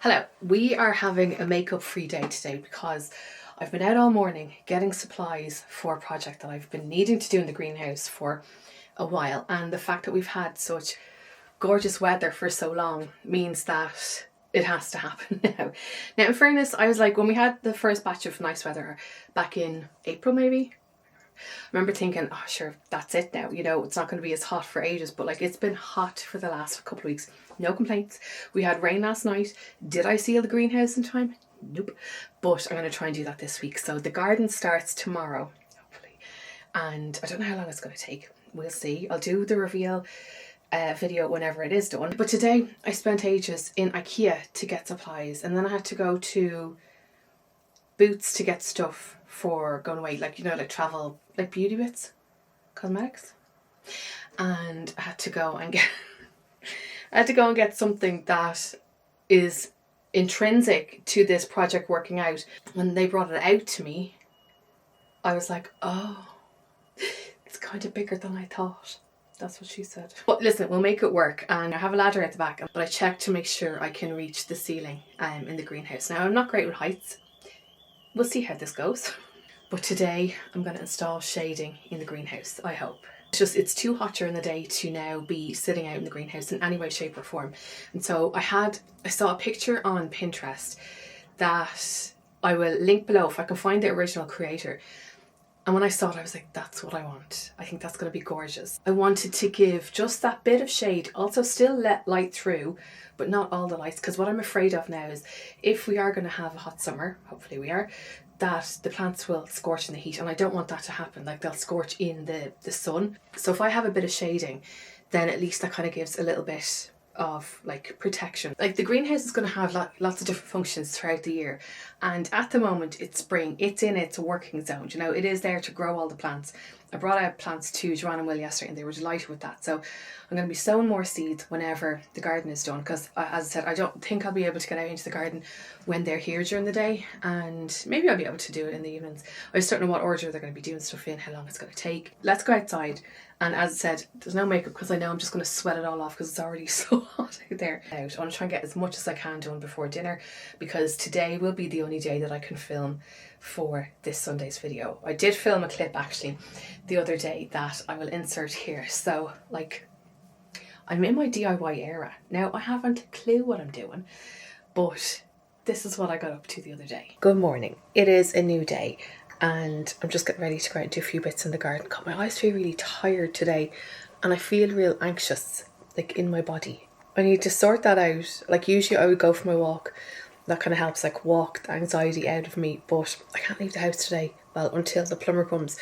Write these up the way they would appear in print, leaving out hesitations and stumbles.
Hello, we are having a makeup free day today because I've been out all morning getting supplies for a project that I've been needing to do in the greenhouse for a while, and the fact that we've had such gorgeous weather for so long means that it has to happen now. Now in fairness, I was like, when we had the first batch of nice weather back in April maybe, I remember thinking, oh sure, that's it now, you know, it's not going to be as hot for ages, but like it's been hot for the last couple of weeks. No complaints. We had rain last night. Did I seal the greenhouse in time? Nope. But I'm going to try and do that this week. So the garden starts tomorrow, hopefully, and I don't know how long it's going to take. We'll see. I'll do the reveal video whenever it is done. But today I spent ages in IKEA to get supplies, and then I had to go to Boots to get stuff for going away, like, you know, like travel, like beauty bits, cosmetics. And I had to go and get something that is intrinsic to this project working out. When they brought it out to me, I was like, oh, it's kind of bigger than I thought. That's what she said. But listen, we'll make it work. And I have a ladder at the back, but I checked to make sure I can reach the ceiling in the greenhouse. Now, I'm not great with heights. We'll see how this goes. But today I'm going to install shading in the greenhouse, I hope. It's too hot during the day to now be sitting out in the greenhouse in any way, shape or form. And so I saw a picture on Pinterest that I will link below if I can find the original creator. And when I saw it, I was like, that's what I want. I think that's going to be gorgeous. I wanted to give just that bit of shade, also still let light through, but not all the lights. Because what I'm afraid of now is if we are going to have a hot summer, hopefully we are, that the plants will scorch in the heat, and I don't want that to happen. Like, they'll scorch in the sun. So if I have a bit of shading, then at least that kind of gives a little bit of like protection. Like, the greenhouse is going to have lots of different functions throughout the year, and at the moment it's spring, it's in its working zone, you know, it is there to grow all the plants. I brought out plants to Joanne and Will yesterday and they were delighted with that. So I'm going to be sowing more seeds whenever the garden is done, because as I said, I don't think I'll be able to get out into the garden when they're here during the day, and maybe I'll be able to do it in the evenings. I just don't know what order they're going to be doing stuff in, how long it's going to take. Let's go outside. And as I said, there's no makeup because I know I'm just going to sweat it all off because it's already so hot out there. I want to try and get as much as I can done before dinner, because today will be the only day that I can film for this Sunday's video. I did film a clip actually the other day that I will insert here. So like, I'm in my DIY era. Now I haven't a clue what I'm doing, but this is what I got up to the other day. Good morning. It is a new day. And I'm just getting ready to go out and do a few bits in the garden. God, my eyes feel really tired today and I feel real anxious, like in my body. I need to sort that out. Like, usually I would go for my walk. That kind of helps like walk the anxiety out of me, but I can't leave the house today. Well, until the plumber comes,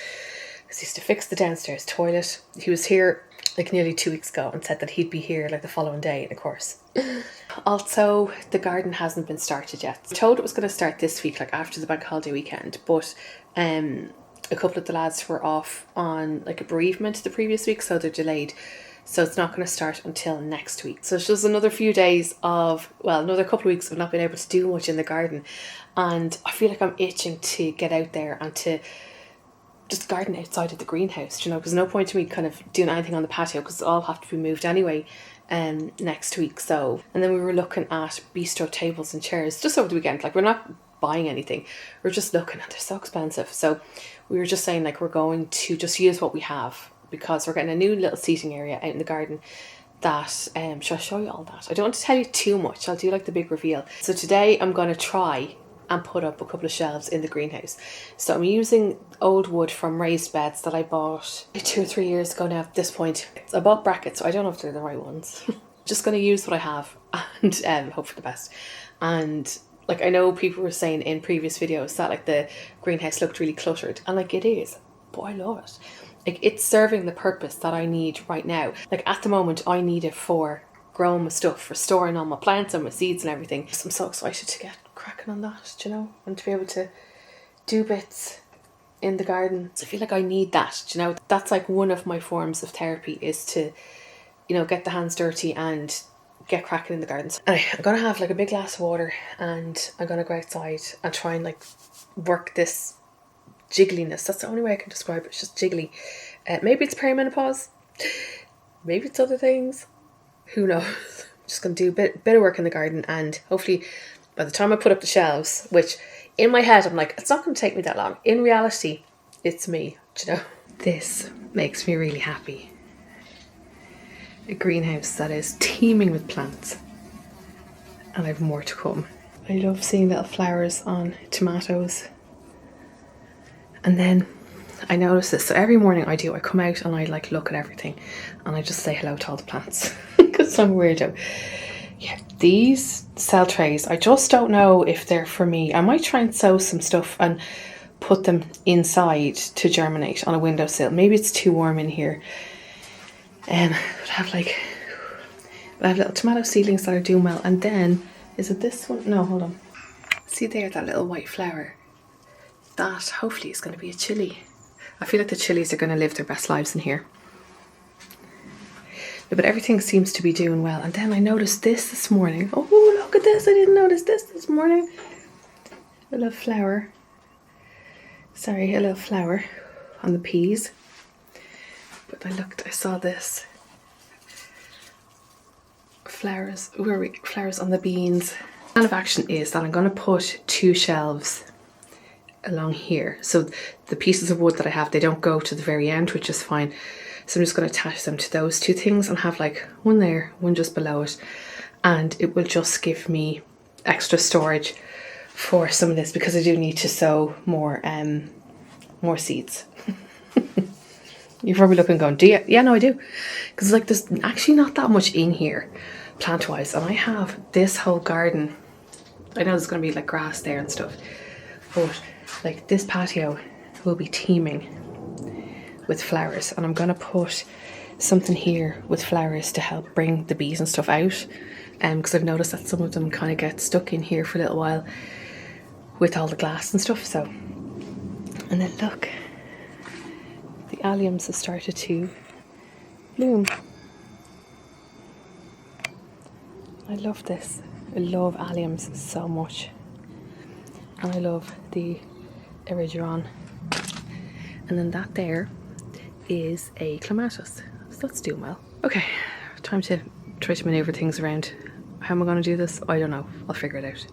because he's to fix the downstairs toilet. He was here like nearly 2 weeks ago and said that he'd be here like the following day, and of course. Also, the garden hasn't been started yet. I told it was going to start this week, like after the bank holiday weekend, but a couple of the lads were off on like a bereavement the previous week, so they're delayed. So it's not going to start until next week. So it's just another few days of, well, another couple of weeks of not being able to do much in the garden. And I feel like I'm itching to get out there and to just garden outside of the greenhouse, you know, because there's no point to me kind of doing anything on the patio because it'll all have to be moved anyway next week. So, and then we were looking at bistro tables and chairs just over the weekend. Like, we're not buying anything, we're just looking, and they're so expensive. So we were just saying like, we're going to just use what we have, because we're getting a new little seating area out in the garden that shall I show you all that? I don't want to tell you too much. I'll do like the big reveal. So today I'm going to try and put up a couple of shelves in the greenhouse. So I'm using old wood from raised beds that I bought 2 or 3 years ago now at this point. I bought brackets, so I don't know if they're the right ones. Just going to use what I have and hope for the best. And like, I know people were saying in previous videos that like the greenhouse looked really cluttered, and like it is, but I love it. Like, it's serving the purpose that I need right now. Like, at the moment I need it for growing my stuff, for storing all my plants and my seeds and everything. So I'm so excited to get cracking on that, you know, and to be able to do bits in the garden. So I feel like I need that, you know. That's like one of my forms of therapy, is to, you know, get the hands dirty and get cracking in the gardens. Anyway, I'm gonna have like a big glass of water and I'm gonna go outside and try and like work this jiggliness. That's the only way I can describe it. It's just jiggly. Maybe it's perimenopause, maybe it's other things, who knows. Just going to do a bit of work in the garden, and hopefully by the time I put up the shelves, which in my head I'm like, it's not going to take me that long. In reality, it's me, do you know? This makes me really happy. A greenhouse that is teeming with plants, and I've more to come. I love seeing little flowers on tomatoes. And then I notice this, so every morning I come out and I like look at everything and I just say hello to all the plants because I'm a weirdo. Yeah, these cell trays, I just don't know if they're for me. I might try and sow some stuff and put them inside to germinate on a windowsill. Maybe it's too warm in here. But I have little tomato seedlings that are doing well. And then, is it this one? No, hold on. See there, that little white flower? That hopefully is going to be a chilli. I feel like the chilies are going to live their best lives in here. No, but everything seems to be doing well. And then I noticed this morning. Oh, look at this. I didn't notice this morning. A little flower. Sorry, a little flower on the peas. But I saw this. Flowers. Where are we? Flowers on the beans. The plan of action is that I'm going to put 2 shelves along here. So the pieces of wood that I have, they don't go to the very end, which is fine. So I'm just going to attach them to those 2 things and have like one there, one just below it. And it will just give me extra storage for some of this, because I do need to sow more seeds. You're probably looking going, do you? Yeah, no, I do. Because like there's actually not that much in here plant-wise. And I have this whole garden. I know there's going to be like grass there and stuff. But like this patio will be teeming with flowers. And I'm going to put something here with flowers to help bring the bees and stuff out. Because I've noticed that some of them kind of get stuck in here for a little while with all the glass and stuff. So, and then look. The alliums have started to bloom. I love this. I love alliums so much. And I love the erigeron. And then that there is a clematis. So that's doing well. Okay, time to try to maneuver things around. How am I going to do this? I don't know. I'll figure it out.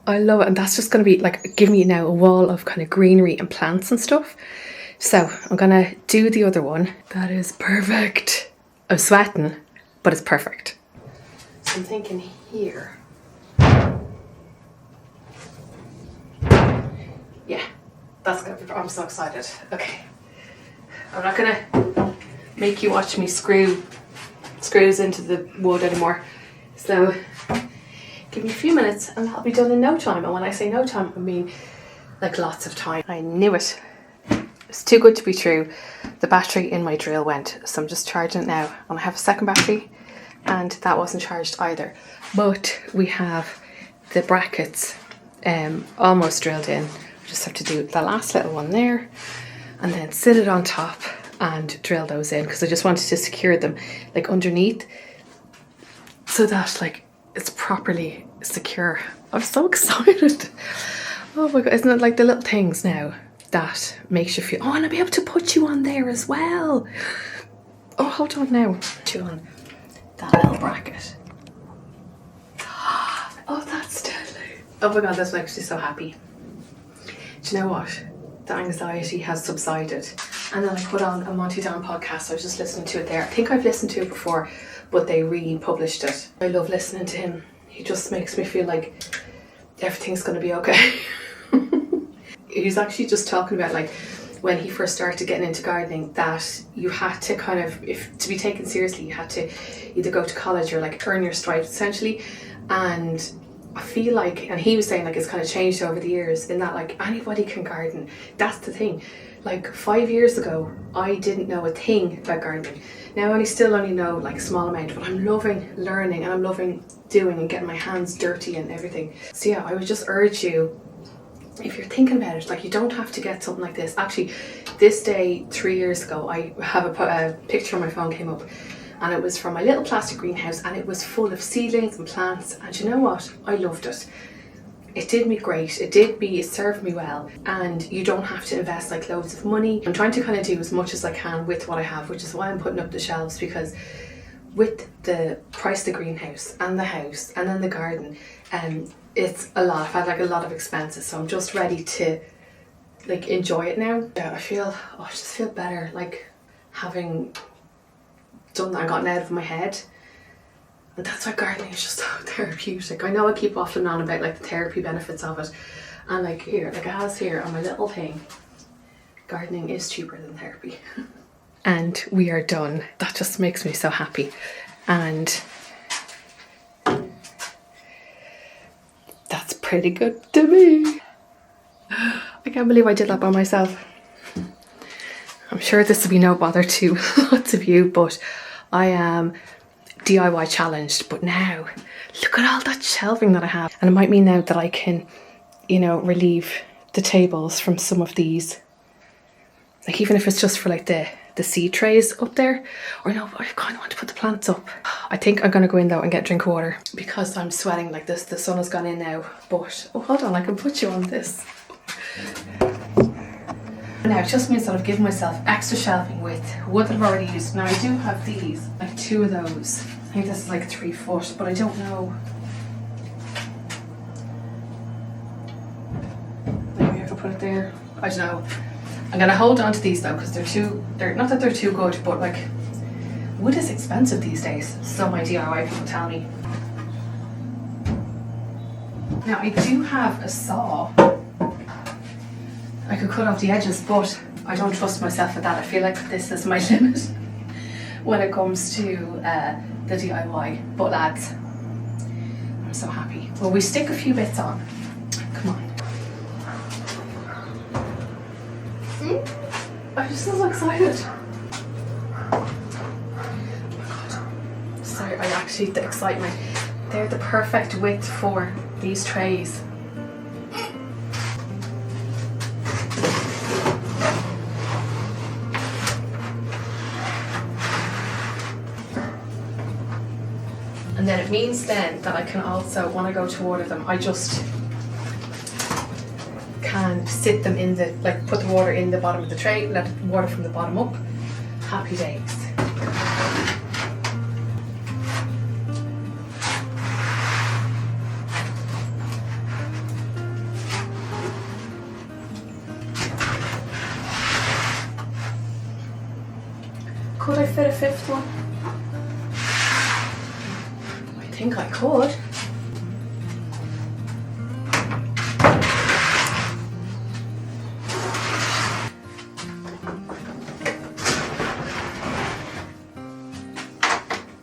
I love it, and that's just going to be like give me now a wall of kind of greenery and plants and stuff. So I'm going to do the other one. That is perfect. I'm sweating, but it's perfect. So I'm thinking here. Yeah, that's going to be, I'm so excited. Okay. I'm not going to make you watch me screws into the wood anymore. So give me a few minutes and that'll be done in no time. And when I say no time, I mean like lots of time. I knew it. It's too good to be true. The battery in my drill went, so I'm just charging it now. And I have a second battery and that wasn't charged either. But we have the brackets almost drilled in. I just have to do the last little one there and then sit it on top and drill those in, because I just wanted to secure them like underneath so that like it's properly secure I'm so excited. Oh my God, isn't it like the little things now that makes you feel, oh, and I'll be able to put you on there as well. Oh, hold on now. Put you on that little bracket. Oh, that's deadly. Oh my God, this makes me so happy. Do you know what? The anxiety has subsided. And then I put on a Monty Down podcast. I was just listening to it there. I think I've listened to it before, but they republished it. I love listening to him. He just makes me feel like everything's going to be okay. He's actually just talking about like when he first started getting into gardening, that you had to kind of, if to be taken seriously, you had to either go to college or like earn your stripes essentially. And I feel like, and he was saying like it's kind of changed over the years in that like anybody can garden. That's the thing. Like 5 years ago, I didn't know a thing about gardening. Now I still only know like a small amount, but I'm loving learning and I'm loving doing and getting my hands dirty and everything. So yeah, I would just urge you, if you're thinking about it, like you don't have to get something like this. Actually, this day 3 years ago, I have a picture on my phone came up, and it was from my little plastic greenhouse, and it was full of seedlings and plants. And you know what? I loved it. It did me great. It served me well. And you don't have to invest like loads of money. I'm trying to kind of do as much as I can with what I have, which is why I'm putting up the shelves, because with the price of the greenhouse and the house and then the garden, it's a lot. I've had like a lot of expenses, so I'm just ready to like enjoy it now. Yeah, I just feel better like having done that and gotten out of my head. And that's why gardening is just so therapeutic. I know I keep waffling on about like the therapy benefits of it, and like here, like it has here on my little thing, gardening is cheaper than therapy. And we are done. That just makes me so happy. And that's pretty good to me. I can't believe I did that by myself. I'm sure this will be no bother to lots of you, but I am DIY challenged. But now, look at all that shelving that I have. And it might mean now that I can, you know, relieve the tables from some of these. Like even if it's just for like the seed trays up there. Or no, I kind of want to put the plants up. I think I'm going to go in though and get a drink of water because I'm sweating like this. The sun has gone in now. But, oh hold on, I can put you on this. Now it just means that I've given myself extra shelving with wood that I've already used. Now I do have these, like 2 of those. I think this is like 3 foot, but I don't know. Maybe I could put it there. I don't know. I'm gonna hold on to these though, because they're not that they're too good, but like wood is expensive these days. So my DIY people tell me. Now I do have a saw. I could cut off the edges, but I don't trust myself with that. I feel like this is my limit when it comes to the DIY. But lads, I'm so happy. Well, we stick a few bits on. Come on. I'm just so excited. Oh my God. Sorry, the excitement. They're the perfect width for these trays. And then it means then that I can also, when I go to order them, I just can sit them in the, like put the water in the bottom of the tray, let the water from the bottom up. Happy days. Could I fit a 5th one? I think I could.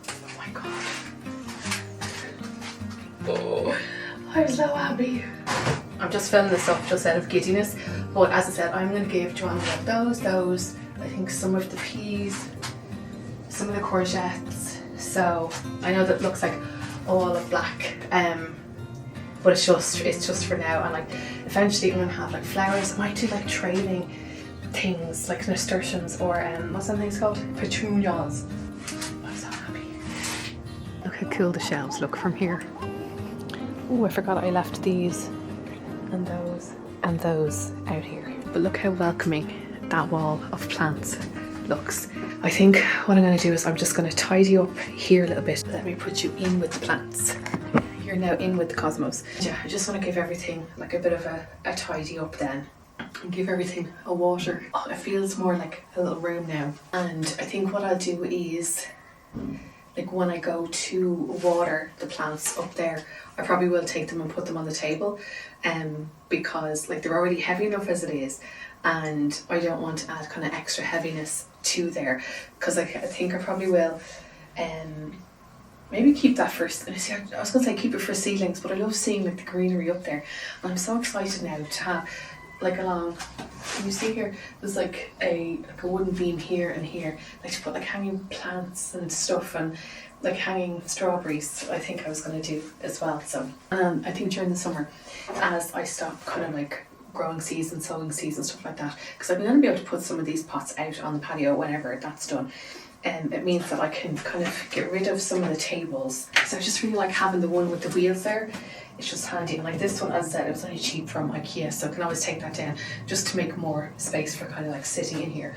Oh my God. Oh, I'm so happy. I'm just filling this up just out of giddiness, but as I said, I'm going to give Joanna those, I think some of the peas, some of the courgettes. So I know that looks like all of black, but it's just for now. And like eventually I'm gonna have like flowers. I might do like trailing things like nasturtiums or what's that thing's called? Petunias. I'm so happy. Look how cool the shelves look from here. Oh, I forgot I left these and those out here. But look how welcoming that wall of plants looks. I think what I'm going to do is I'm just going to tidy up here a little bit. Let me put you in with the plants. You're now in with the cosmos. Yeah, I just want to give everything like a bit of a tidy up then. And give everything a water. Oh, it feels more like a little room now. And I think what I'll do is, like when I go to water the plants up there, I probably will take them and put them on the table, because like they're already heavy enough as it is, and I don't want to add kind of extra heaviness to there, because I think I probably will maybe keep that first. I was going to say keep it for seedlings, but I love seeing like the greenery up there, and I'm so excited now to have like along. Can you see here? There's like a wooden beam here and here, like to put like hanging plants and stuff, and like hanging strawberries. I think I was going to do as well. So I think during the summer, as I stop kind of like growing seeds and sowing seeds and stuff like that, because I'm going to be able to put some of these pots out on the patio whenever that's done. It means that I can kind of get rid of some of the tables. So I just really like having the one with the wheels there. It's just handy. And like this one, as I said, it was only cheap from IKEA, so I can always take that down just to make more space for kind of like sitting in here.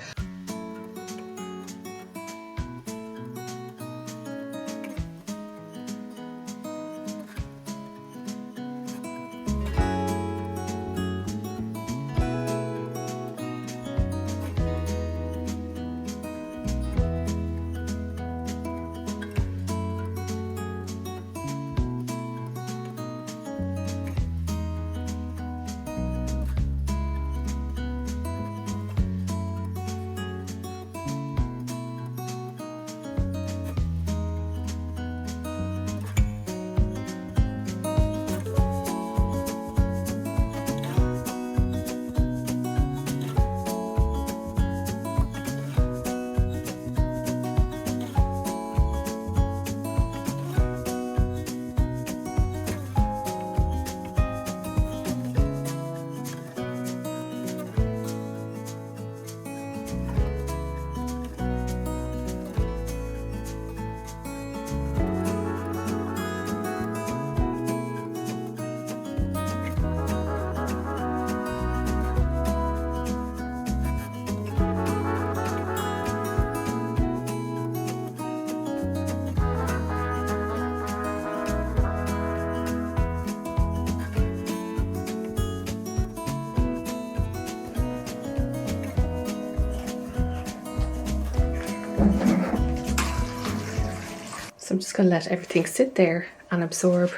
So I'm just going to let everything sit there and absorb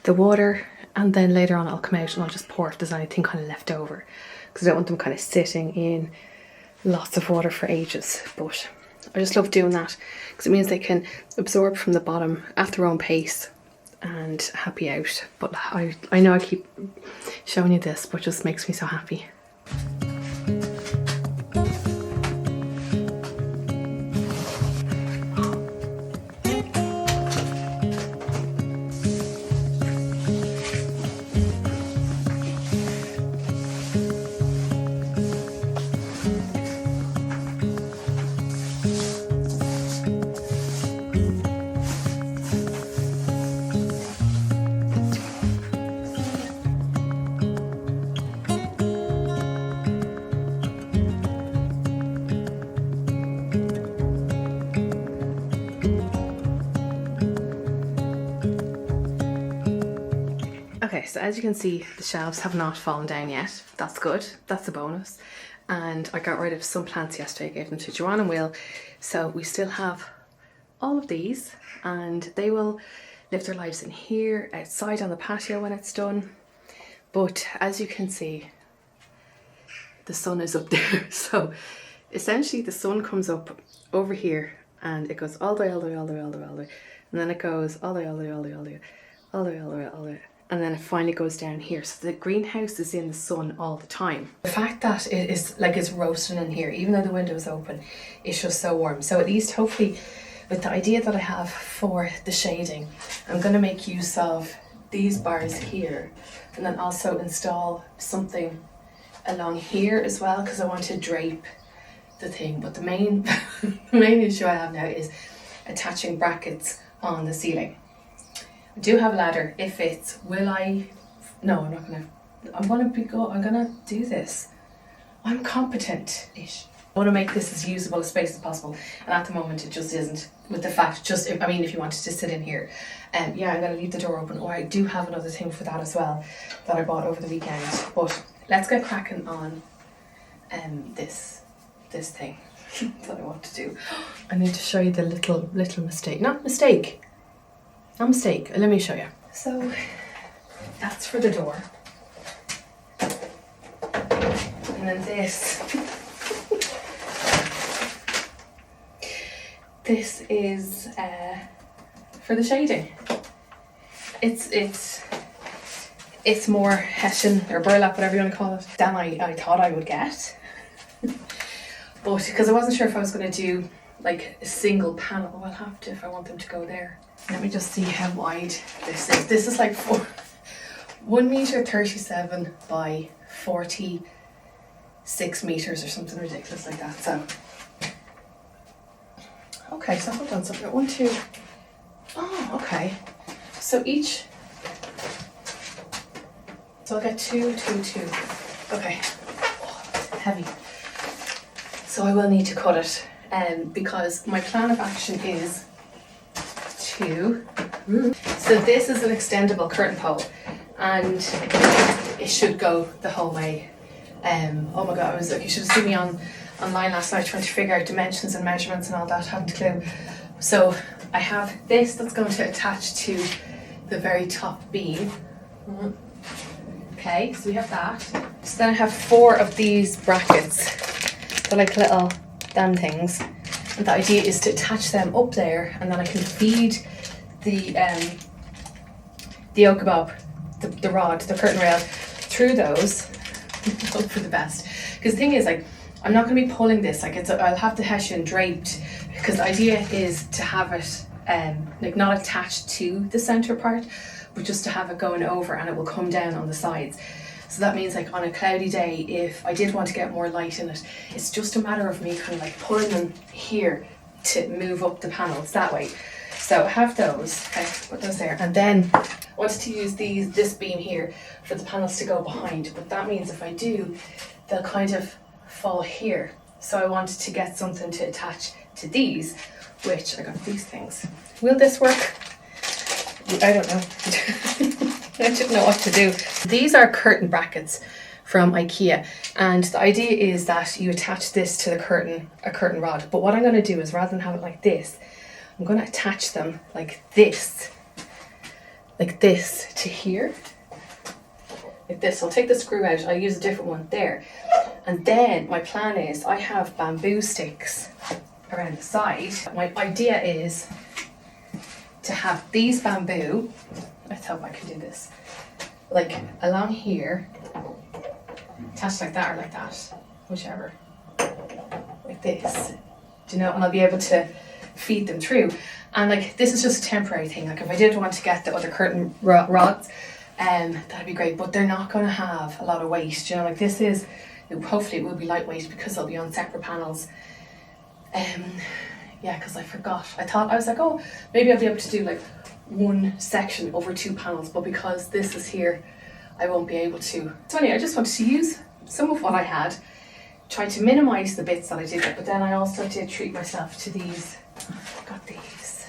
the water, and then later on I'll come out and I'll just pour if there's anything kind of left over, because I don't want them kind of sitting in lots of water for ages. But I just love doing that because it means they can absorb from the bottom at their own pace and happy out. But I know I keep showing you this, but it just makes me so happy. Okay, so as you can see, the shelves have not fallen down yet. That's good, that's a bonus. And I got rid of some plants yesterday, gave them to Joanne and Will. So we still have all of these, and they will live their lives in here, outside on the patio when it's done. But as you can see, the sun is up there. So essentially the sun comes up over here and it goes all the way, all the way, all the way, all the way, all the way. And then it goes all the way, all the way, all the way, all the way, all the way, all the way, all the way. And then it finally goes down here. So the greenhouse is in the sun all the time. The fact that it is like it's roasting in here, even though the window is open, it's just so warm. So at least hopefully with the idea that I have for the shading, I'm going to make use of these bars here, and then also install something along here as well, because I want to drape the thing. But the main the main issue I have now is attaching brackets on the ceiling. I do have a ladder. It fits. Will I? No, I'm not gonna. I'm gonna do this. I'm competent-ish. I want to make this as usable a space as possible, and at the moment it just isn't. With the fact, I mean, if you wanted to sit in here, yeah, I'm gonna leave the door open. Or I do have another thing for that as well that I bought over the weekend. But let's get cracking on this thing that I want to do. I need to show you the little mistake. Not mistake. Let me show you. So that's for the door. And then this is for the shading. It's more hessian or burlap, whatever you want to call it, than I thought I would get. But because I wasn't sure if I was going to do like a single panel, I'll have to if I want them to go there. Let me just see how wide this is. This is like 1 meter 37 by 46 meters or something ridiculous like that. So okay, so hold on. So I've got 1, 2. Oh, okay. So each. So I'll get 2, 2, 2. Okay. Oh, heavy. So I will need to cut it, because my plan of action is to. So this is an extendable curtain pole, and it should go the whole way. Oh my god! I was like, you should have seen me online last night trying to figure out dimensions and measurements and all that. Hadn't a clue. So I have this that's going to attach to the very top beam. Okay, so we have that. So then I have 4 of these brackets. They're like little damn things. And the idea is to attach them up there, and then I can feed the oak bob, the rod, the curtain rail through those. Hope for the best. Because the thing is, like, I'm not going to be pulling this. Like, I'll have the hessian draped, because the idea is to have it like not attached to the center part, but just to have it going over, and it will come down on the sides. So that means, like, on a cloudy day, if I did want to get more light in it, it's just a matter of me kind of like pulling them here to move up the panels that way. So I have those. Okay, put those there, and then I wanted to use this beam here for the panels to go behind. But that means if I do, they'll kind of fall here. So I wanted to get something to attach to these, which I got these things. Will this work? I don't know. I didn't know what to do. These are curtain brackets from IKEA, and the idea is that you attach this to a curtain rod. But what I'm going to do is, rather than have it like this, I'm going to attach them like this to here, like this. I'll take the screw out. I'll use a different one there, and then my plan is I have bamboo sticks around the side. My idea is to have these bamboo. Let's hope I can do this. Like along here, attached like that or like that, whichever. Like this, do you know? And I'll be able to feed them through. And like, this is just a temporary thing. Like, if I did want to get the other curtain rods, that'd be great. But they're not going to have a lot of weight. Do you know? Like, this is, hopefully it will be lightweight because they'll be on separate panels. Yeah, because I forgot. I was like, oh, maybe I'll be able to do like one section over 2 panels, but because this is here, I won't be able to. So anyway, I just wanted to use some of what I had, try to minimize the bits that I did, but then I also did treat myself to these. I got these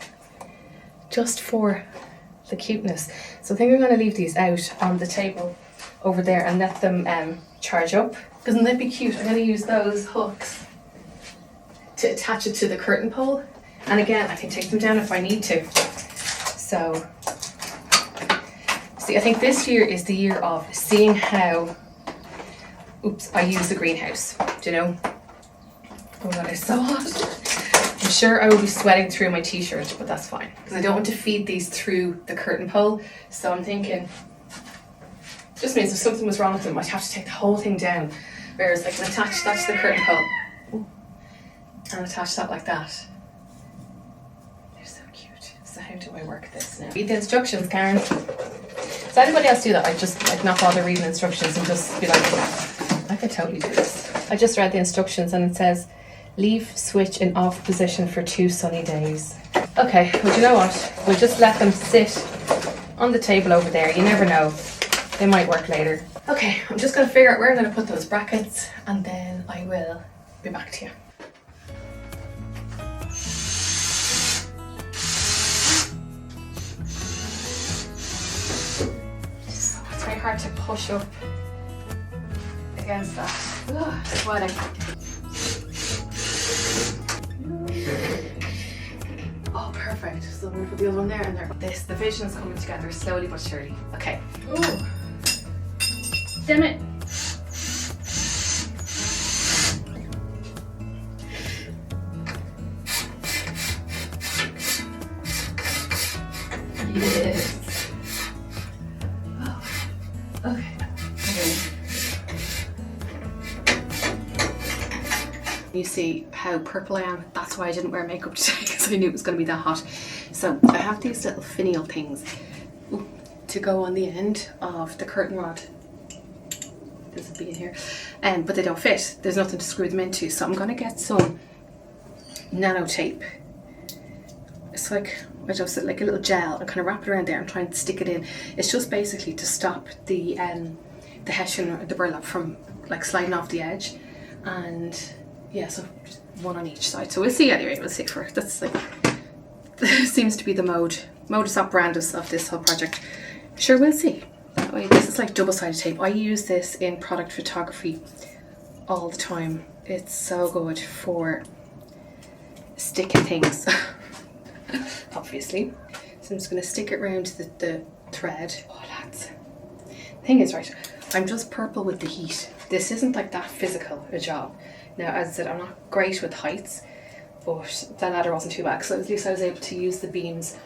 just for the cuteness. So I think I'm going to leave these out on the table over there and let them charge up, because they'd be cute. I'm going to use those hooks to attach it to the curtain pole, and again, I can take them down if I need to. So, see, I think this year is the year of seeing how, I use the greenhouse, do you know? Oh god, it's so hot. I'm sure I will be sweating through my t-shirt, but that's fine, because I don't want to feed these through the curtain pole. So I'm thinking, just means if something was wrong with them, I'd have to take the whole thing down. Whereas I can attach that to the curtain pole. And attach that like that. They're so cute. So how do I work this now? Read the instructions, Karen. Does anybody else do that? I just like not bother reading the instructions and just be like, I could totally do this. I just read the instructions and it says, leave switch in off position for 2 sunny days. Okay, well, you know what? We'll just let them sit on the table over there. You never know. They might work later. Okay, I'm just going to figure out where I'm going to put those brackets and then I will be back to you. It's very hard to push up against that. Ugh, sweating. Oh, perfect. So I'm going to put the other one there and there. The vision is coming together slowly but surely. Okay. Ooh. Damn it. Yes. Oh. Okay. You see how purple I am? That's why I didn't wear makeup today, because I knew it was going to be that hot. So I have these little finial things to go on the end of the curtain rod. There's a bee in here, but they don't fit. There's nothing to screw them into, so I'm going to get some nano tape. It's like, I just like a little gel, and kind of wrap it around there and try and stick it in. It's just basically to stop the hessian or the burlap from like sliding off the edge, and yeah, so just one on each side. So we'll see anyway. We'll see for that's like seems to be the modus operandus of this whole project. Sure, we'll see. This is like double-sided tape. I use this in product photography all the time. It's so good for sticking things, obviously. So I'm just going to stick it around the thread. Oh, lads. Thing is, right, I'm just purple with the heat. This isn't like that physical a job. Now, as I said, I'm not great with heights, but that ladder wasn't too bad, so at least I was able to use the beams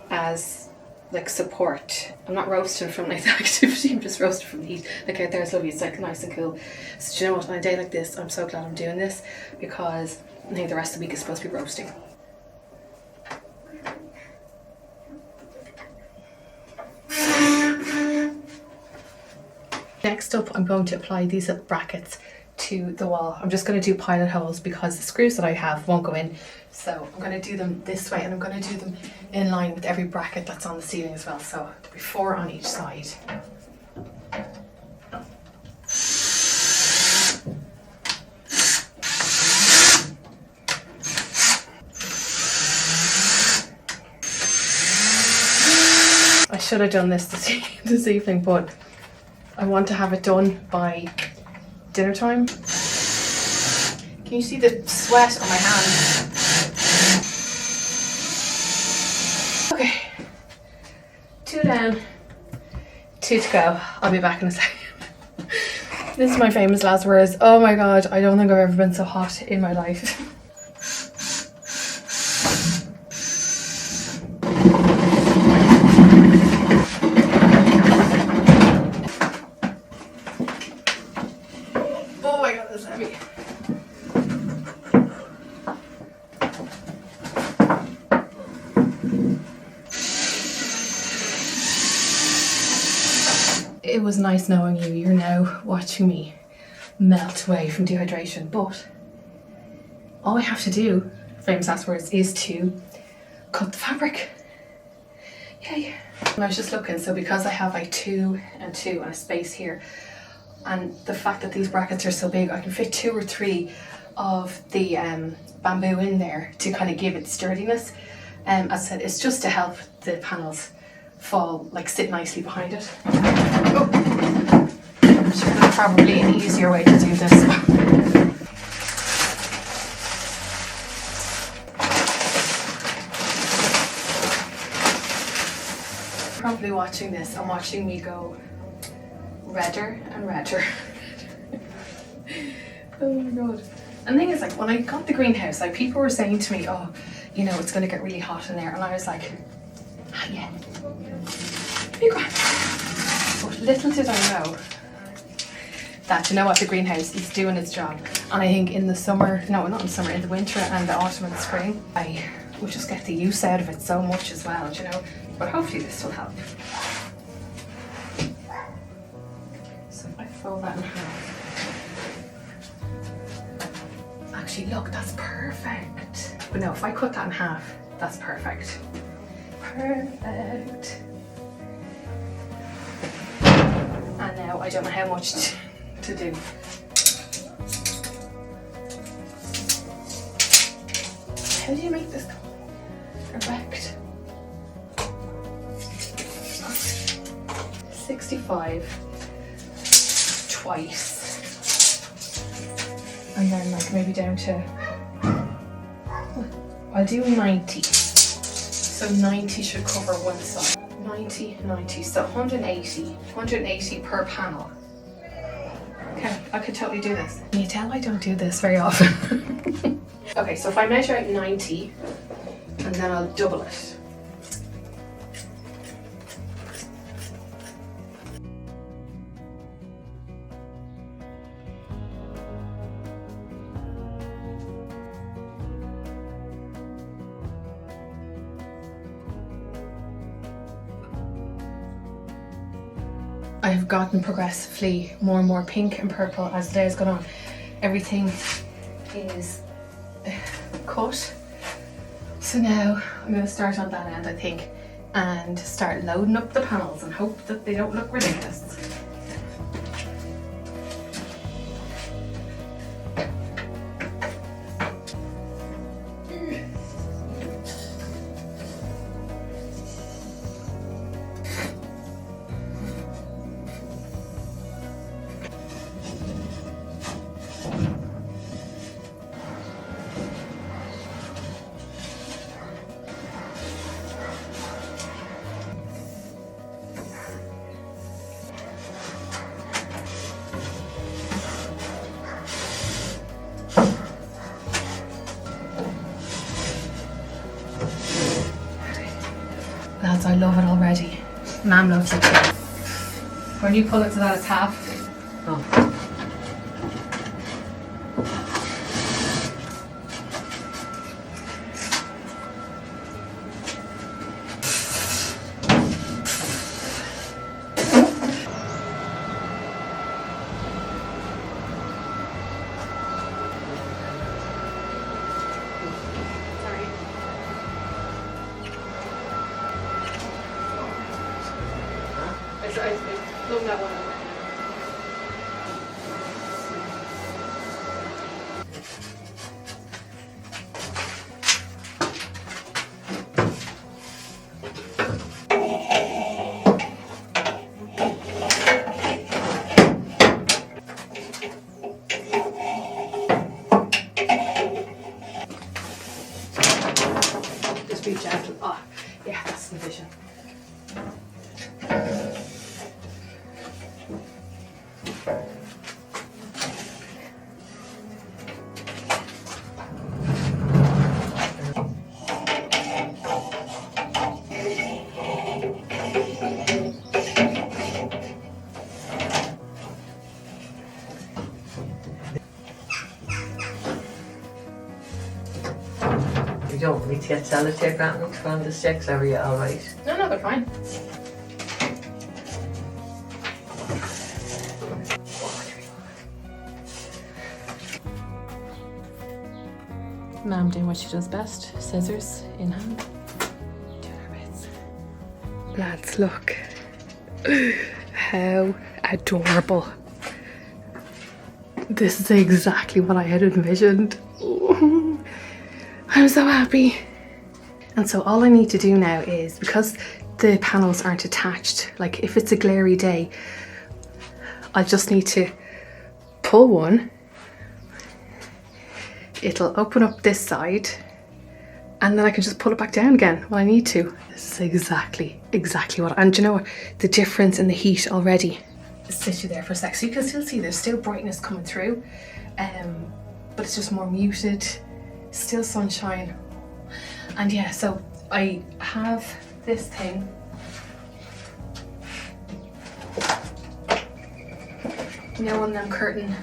as like support. I'm not roasting from like the activity, I'm just roasting from the heat. Like out there it's lovely, it's like nice and cool. So do you know what, on a day like this, I'm so glad I'm doing this, because I think the rest of the week is supposed to be roasting. Next up, I'm going to apply these little brackets to the wall. I'm just going to do pilot holes because the screws that I have won't go in. So I'm going to do them this way, and I'm going to do them in line with every bracket that's on the ceiling as well. So there'll be 4 on each side. I should have done this evening, but I want to have it done by dinner time. Can you see the sweat on my hand? Okay, 2 down, 2 to go. I'll be back in a second. This is my famous last words. Oh my god, I don't think I've ever been so hot in my life. Oh my god, that's heavy. It was nice knowing you. You're now watching me melt away from dehydration, but all I have to do, famous last words, is to cut the fabric. Yay. And I was just looking, so because I have like 2 and 2 and a space here, and the fact that these brackets are so big, I can fit 2 or 3 of the bamboo in there to kind of give it sturdiness. As I said, it's just to help the panels fall, like sit nicely behind it. Oh. I'm sure there's probably an easier way to do this. Probably watching this and watching me go redder and redder. Oh my god. And the thing is, like, when I got the greenhouse, like, people were saying to me, oh, you know, it's going to get really hot in there, and I was like, ah, yeah, be grand. But little did I know that, you know what, the greenhouse is doing its job. And I think in the summer, no, not in summer, in the winter and the autumn and the spring, I will just get the use out of it so much as well, you know. But hopefully this will help. So if I fold that in half. Actually, look, that's perfect. But no, if I cut that in half, that's perfect. Perfect. now I don't know how much to do. How do you make this correct? 65 twice. And then like maybe down to, I'll do 90. So 90 should cover one side. 90, 90, so 180 per panel. Okay, I could totally do this. Can you tell I don't do this very often? Okay, so if I measure out 90, and then I'll double it. I have gotten progressively more and more pink and purple as the day has gone on. Everything is cut. So now I'm going to start on that end, I think, and start loading up the panels and hope that they don't look ridiculous. Lads, I love it already. Mum loves it too. When you pull it so that it's half. Oh. I love that one. Just be gentle. Oh, yeah, that's the vision. You don't need to get sellotape out from the sticks, are you alright? No, they're fine. Mum doing what she does best, scissors in hand, doing her bits. Lads, look. How adorable. This is exactly what I had envisioned. Ooh, I'm so happy. And so all I need to do now is, because the panels aren't attached, like if it's a glary day, I just need to pull one. It'll open up this side and then I can just pull it back down again when I need to. This is exactly what, and do you know what? The difference in the heat already. Sit you there for a sec. So you can still see there's still brightness coming through, but it's just more muted, still sunshine. And yeah, so I have this thing. You know, one of them curtain,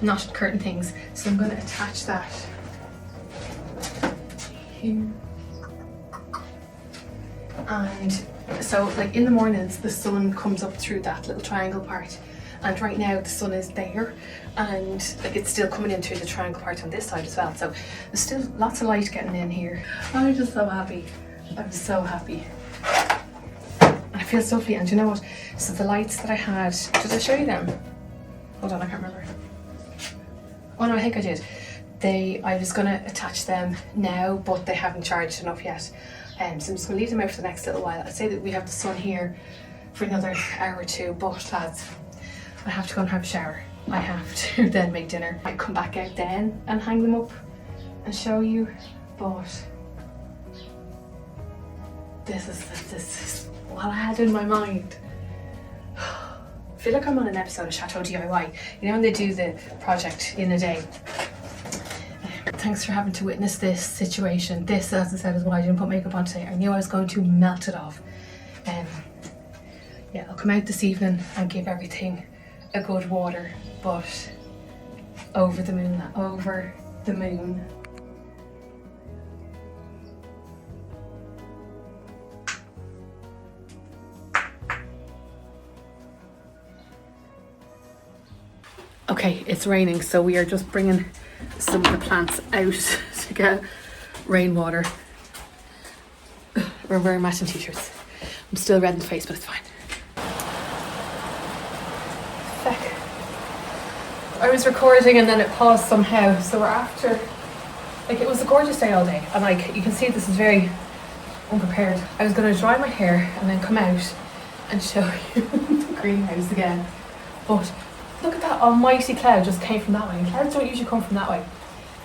not curtain things. So I'm going to attach that here. And so like in the mornings the sun comes up through that little triangle part, and right now the sun is there and like it's still coming in through the triangle part on this side as well, so there's still lots of light getting in here. I'm just so happy. I'm so happy. And feels lovely. And you know what? So the lights that I had, did I show you them? Hold on, I can't remember. Oh no, I think I did. I was going to attach them now, but they haven't charged enough yet. So I'm just going to leave them out for the next little while. I'd say that we have the sun here for another hour or two, but lads, I have to go and have a shower. I have to then make dinner. I come back out then and hang them up and show you, but this is what I had in my mind. I feel like I'm on an episode of Chateau DIY. You know when they do the project in a day? Thanks for having to witness this situation. This, as I said, is why I didn't put makeup on today. I knew I was going to melt it off. Yeah, I'll come out this evening and give everything a good water, but over the moon, over the moon. Okay, it's raining, so we are just bringing some of the plants out to get rainwater. We're wearing matching t-shirts. I'm still red in the face, but it's fine. Feck. I was recording and then it paused somehow, so we're after, like, it was a gorgeous day all day, and like you can see this is very unprepared. I was going to dry my hair and then come out and show you the greenhouse again, but look at that almighty cloud just came from that way. And clouds don't usually come from that way.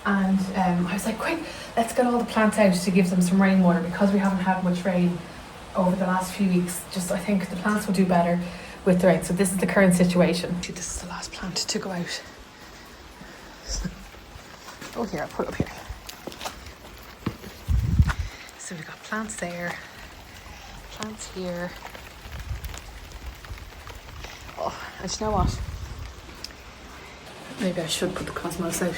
And I was like, quick, let's get all the plants out to give them some rainwater, because we haven't had much rain over the last few weeks. Just, I think the plants will do better with the rain. So this is the current situation. This is the last plant to go out. Oh, here, I'll put it up here. So we've got plants there, plants here. Oh, and you know what? Maybe I should put the cosmos out.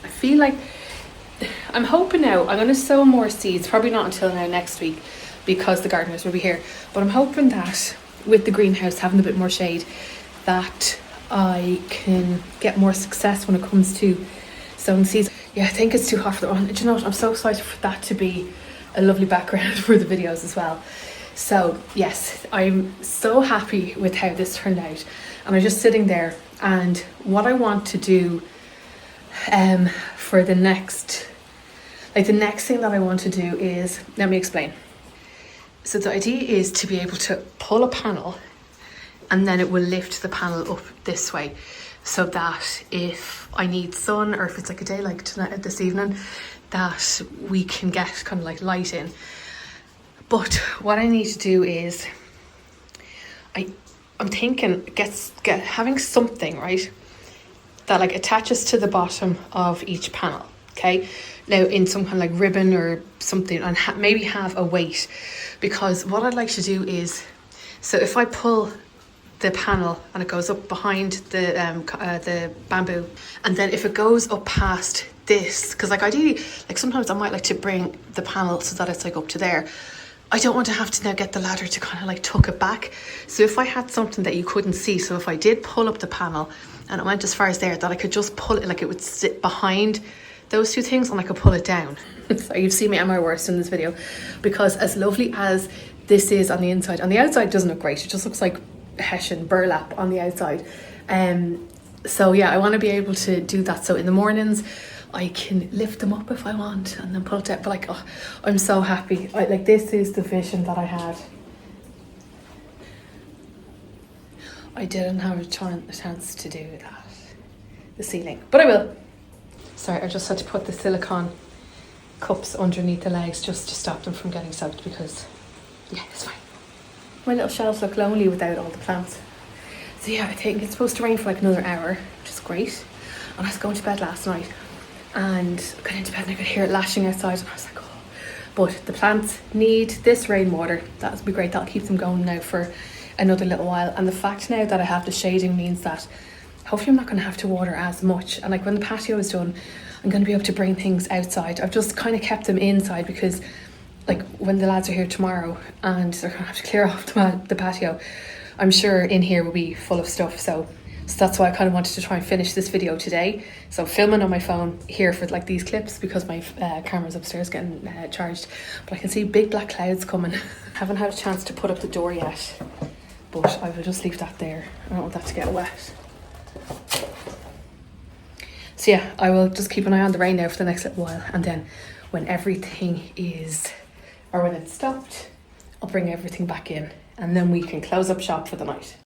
I feel like I'm hoping now I'm going to sow more seeds, probably not until now next week because the gardeners will be here, but I'm hoping that with the greenhouse having a bit more shade that I can get more success when it comes to sowing seeds. Yeah, I think it's too hot for the one. Do you know what? I'm so excited for that to be a lovely background for the videos as well. So yes, I'm so happy with how this turned out. And I'm just sitting there, and what I want to do for the next thing that I want to do is, let me explain. So the idea is to be able to pull a panel and then it will lift the panel up this way, so that if I need sun, or if it's like a day like tonight, this evening, that we can get kind of like light in. But what I need to do is, I'm thinking having something, right, that like attaches to the bottom of each panel, okay? Now in some kind of like ribbon or something, and maybe have a weight, because what I'd like to do is, so if I pull the panel and it goes up behind the bamboo, and then if it goes up past this, because like ideally, like sometimes I might like to bring the panel so that it's like up to there. I don't want to have to now get the ladder to kind of like tuck it back. So if I had something that you couldn't see, so if I did pull up the panel and it went as far as there, that I could just pull it, like it would sit behind those two things and I could pull it down. So you've seen me at my worst in this video, because as lovely as this is on the inside, on the outside doesn't look great. It just looks like Hessian burlap on the outside. So yeah, I want to be able to do that. So in the mornings, I can lift them up if I want and then pull it down. But like, oh, I'm so happy. Like this is the vision that I had. I didn't have a chance to do that, the ceiling, but I will. Sorry, I just had to put the silicone cups underneath the legs just to stop them from getting soaked, because yeah, it's fine. My little shelves look lonely without all the plants. So yeah, I think it's supposed to rain for like another hour, which is great. And I was going to bed last night and I got into bed and I could hear it lashing outside, and I was like, oh. But the plants need this rainwater. That'll be great. That'll keep them going now for another little while. And the fact now that I have the shading means that hopefully I'm not going to have to water as much. And like when the patio is done, I'm going to be able to bring things outside. I've just kind of kept them inside because like when the lads are here tomorrow and they're going to have to clear off the patio, I'm sure in here will be full of stuff. So So that's why I kind of wanted to try and finish this video today. So filming on my phone here for like these clips because my camera's upstairs getting charged. But I can see big black clouds coming. Haven't had a chance to put up the door yet, but I will just leave that there. I don't want that to get wet. So yeah, I will just keep an eye on the rain now for the next little while, and then when everything is, or when it's stopped, I'll bring everything back in and then we can close up shop for the night.